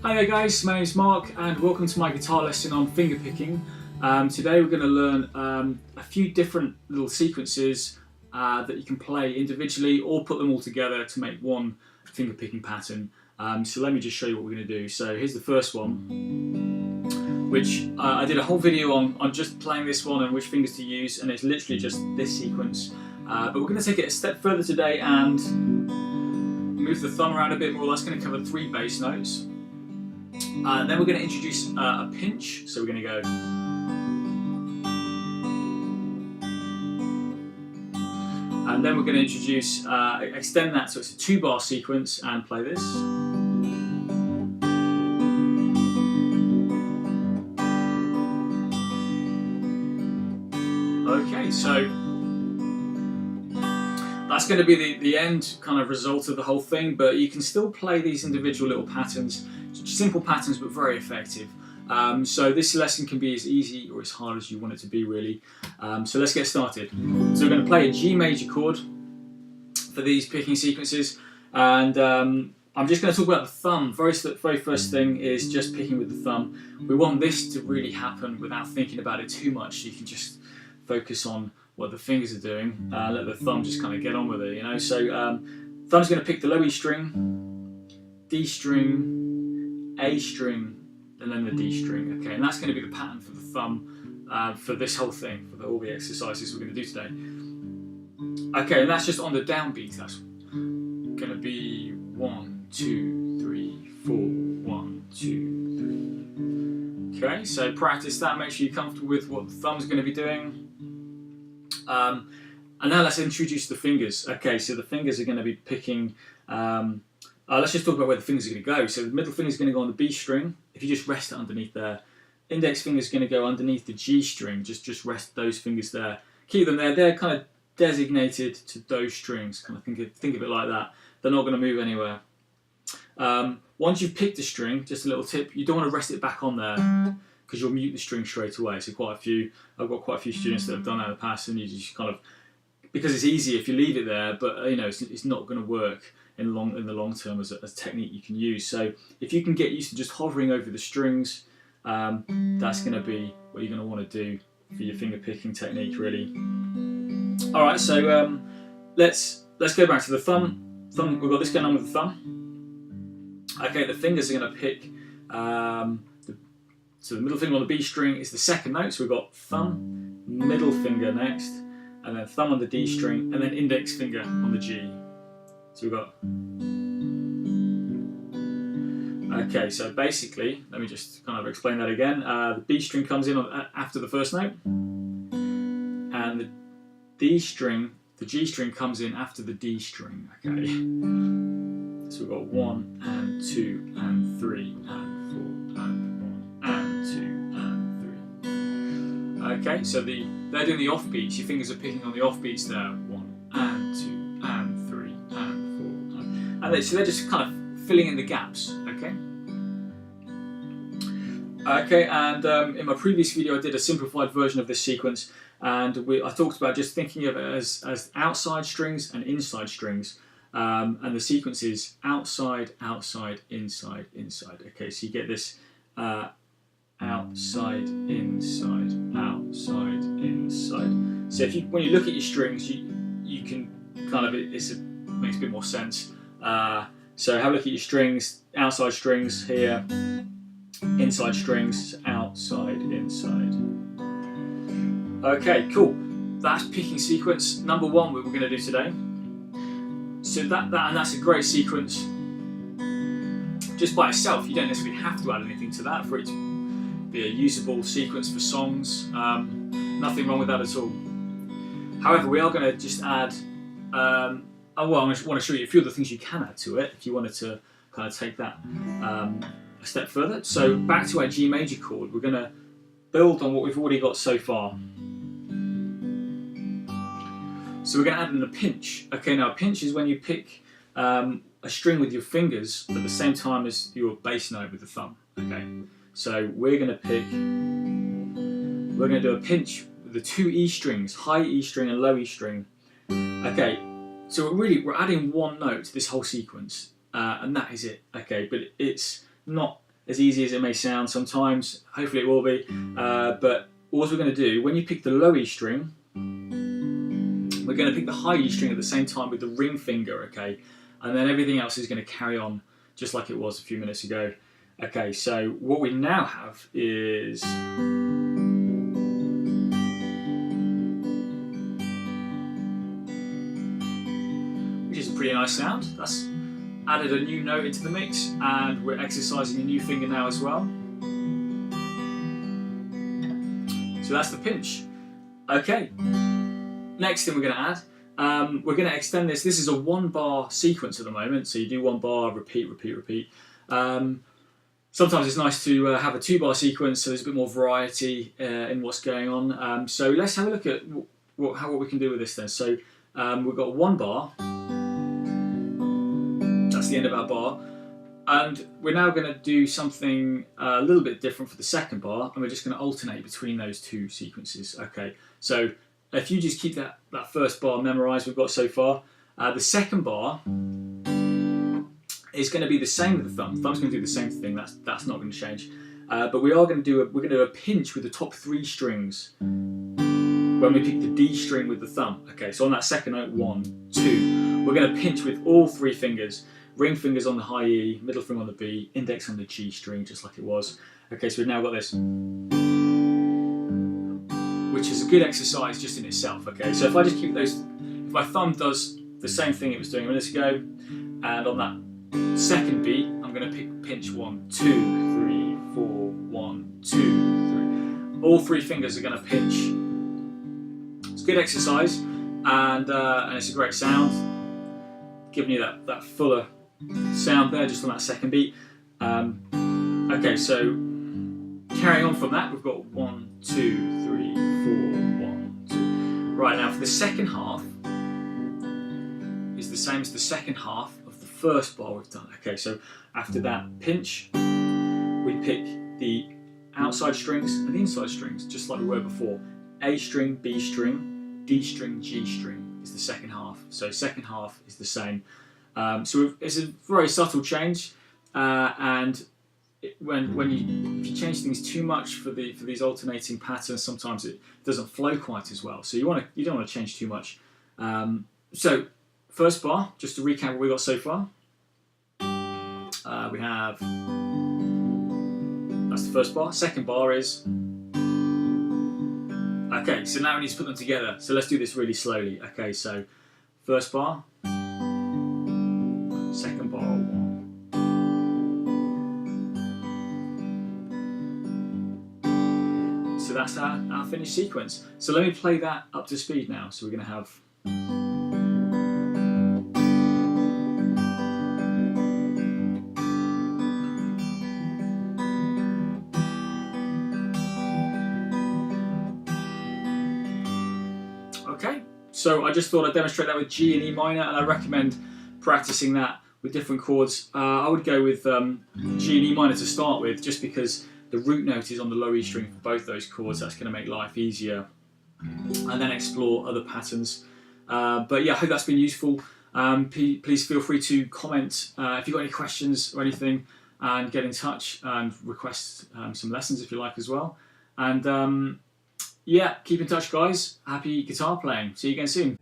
Hi there guys, my name is Mark and welcome to my guitar lesson on fingerpicking. Today we're going to learn a few different little sequences that you can play individually or put them all together to make one fingerpicking pattern. So let me just show you what we're going to do. So here's the first one, which I did a whole video on just playing this one and which fingers to use, and it's literally just this sequence. But we're going to take it a step further today and move the thumb around a bit more. That's going to cover 3 bass notes. And then we're going to introduce a pinch, so we're going to go. And then we're going to introduce, extend that so it's a 2-bar sequence and play this. Okay, so that's going to be the end kind of result of the whole thing, but you can still play these individual little patterns, simple patterns but very effective. So this lesson can be as easy or as hard as you want it to be, really. So let's get started. So we're going to play a G major chord for these picking sequences, and I'm just going to talk about the thumb. Very first thing is just picking with the thumb. We want this to really happen without thinking about it too much, so you can just focus on what the fingers are doing, let the thumb just kind of get on with it, you know. So thumb's going to pick the low E string, D string, A string, and then the D string. Okay, and that's going to be the pattern for the thumb for this whole thing, for all the exercises we're going to do today. Okay, and that's just on the downbeat. That's going to be 1, 2, 3, 4, 1, 2, 3. Okay, so practice that. Make sure you're comfortable with what the thumb's going to be doing. And now let's introduce the fingers. Okay, so the fingers are going to be picking, let's just talk about where the fingers are going to go. So the middle finger is going to go on the B string. If you just rest it underneath there. Index finger is going to go underneath the G string. Just rest those fingers there. Keep them there. They're kind of designated to those strings. Kind of think of it like that. They're not going to move anywhere. Once you've picked a string, just a little tip, you don't want to rest it back on there, because you'll mute the string straight away. So I've got quite a few students that have done that in the past, and you just kind of, because it's easy if you leave it there, but you know it's not going to work in the long term as a technique you can use. So if you can get used to just hovering over the strings, that's going to be what you're going to want to do for your finger picking technique, really. All right, so let's go back to the thumb. We've got this going on with the thumb. Okay, the fingers are going to pick. So the middle finger on the B string is the second note, so we've got thumb, middle finger next, and then thumb on the D string, and then index finger on the G. So we've got... Okay, so basically, let me just kind of explain that again. The B string comes in after the first note, and the D string, the G string comes in after the D string, okay? So we've got 1 and 2 and 3 and 4 and 1 and 2 and 3. Okay, so they're doing the offbeats. Your fingers are picking on the offbeats there. 1 and 2 and 3 and 4. So they're just kind of filling in the gaps, okay? Okay, and in my previous video I did a simplified version of this sequence, and I talked about just thinking of it as outside strings and inside strings. And the sequence is outside, outside, inside, inside. Okay, so you get this outside, inside, outside, inside. So when you look at your strings, you can kind of, it makes a bit more sense. So have a look at your strings, outside strings here, inside strings, outside, inside. Okay, cool. That's picking sequence number 1 we're going to do today. So that's a great sequence just by itself. You don't necessarily have to add anything to that for it to be a usable sequence for songs. Nothing wrong with that at all. However, we are going to just add, I want to show you a few of the things you can add to it if you wanted to kind of take that a step further. So back to our G major chord, we're going to build on what we've already got so far. So we're going to add in a pinch. Okay, now a pinch is when you pick a string with your fingers at the same time as your bass note with the thumb. Okay, so we're going to do a pinch with the 2 E strings, high E string and low E string. Okay, so we're adding one note to this whole sequence, and that is it. Okay, but it's not as easy as it may sound sometimes. Hopefully it will be. But all we're going to do, when you pick the low E string, we're going to pick the high E string at the same time with the ring finger, okay? And then everything else is going to carry on just like it was a few minutes ago. Okay, so what we now have is... which is a pretty nice sound. That's added a new note into the mix, and we're exercising a new finger now as well. So that's the pinch. Okay, next thing we're going to add, we're going to extend this. This is a 1 bar sequence at the moment, so you do 1 bar, repeat, repeat, repeat. Sometimes it's nice to have a 2 bar sequence, so there's a bit more variety in what's going on. So let's have a look at what we can do with this then. So we've got 1 bar. That's the end of our bar, and we're now going to do something a little bit different for the second bar, and we're just going to alternate between those 2 sequences. Okay, so if you just keep that first bar memorized we've got so far, the second bar is going to be the same with the thumb. Thumb's going to do the same thing. That's not going to change, but we're going to do a pinch with the top 3 strings when we pick the D string with the thumb. Okay, so on that second note, 1, 2, we're going to pinch with all 3 fingers. Ring fingers on the high E, middle finger on the B, index on the G string, just like it was. Okay, so we've now got this, which is a good exercise just in itself. Okay, so if I just keep those, if my thumb does the same thing it was doing a minute ago, and on that second beat, I'm going to pinch 1, 2, 3, 4, 1, 2, 3. All 3 fingers are going to pinch. It's a good exercise, and it's a great sound, giving you that fuller sound there just on that second beat. Okay, so carrying on from that, we've got 1, 2, 3, 4, 1, 2. Right, now for the second half is the same as the second half of the first bar we've done. Okay, so after that pinch, we pick the outside strings and the inside strings, just like we were before. A string, B string, D string, G string is the second half. So second half is the same. So it's a very subtle change, and if you change things too much for these alternating patterns, sometimes it doesn't flow quite as well. So you don't want to change too much. So first bar, just to recap what we got so far. We have, that's the first bar. Second bar is, okay, so now we need to put them together. So let's do this really slowly. Okay, so first bar, second bar, 1. So that's our finished sequence. So let me play that up to speed now. So we're going to have... Okay, so I just thought I'd demonstrate that with G and E minor, and I recommend practicing that with different chords. I would go with G and E minor to start with, just because the root note is on the low E string for both those chords. That's going to make life easier, and then explore other patterns. But yeah, I hope that's been useful. Please feel free to comment if you've got any questions or anything, and get in touch and request some lessons if you like as well. And yeah, keep in touch, guys. Happy guitar playing. See you again soon.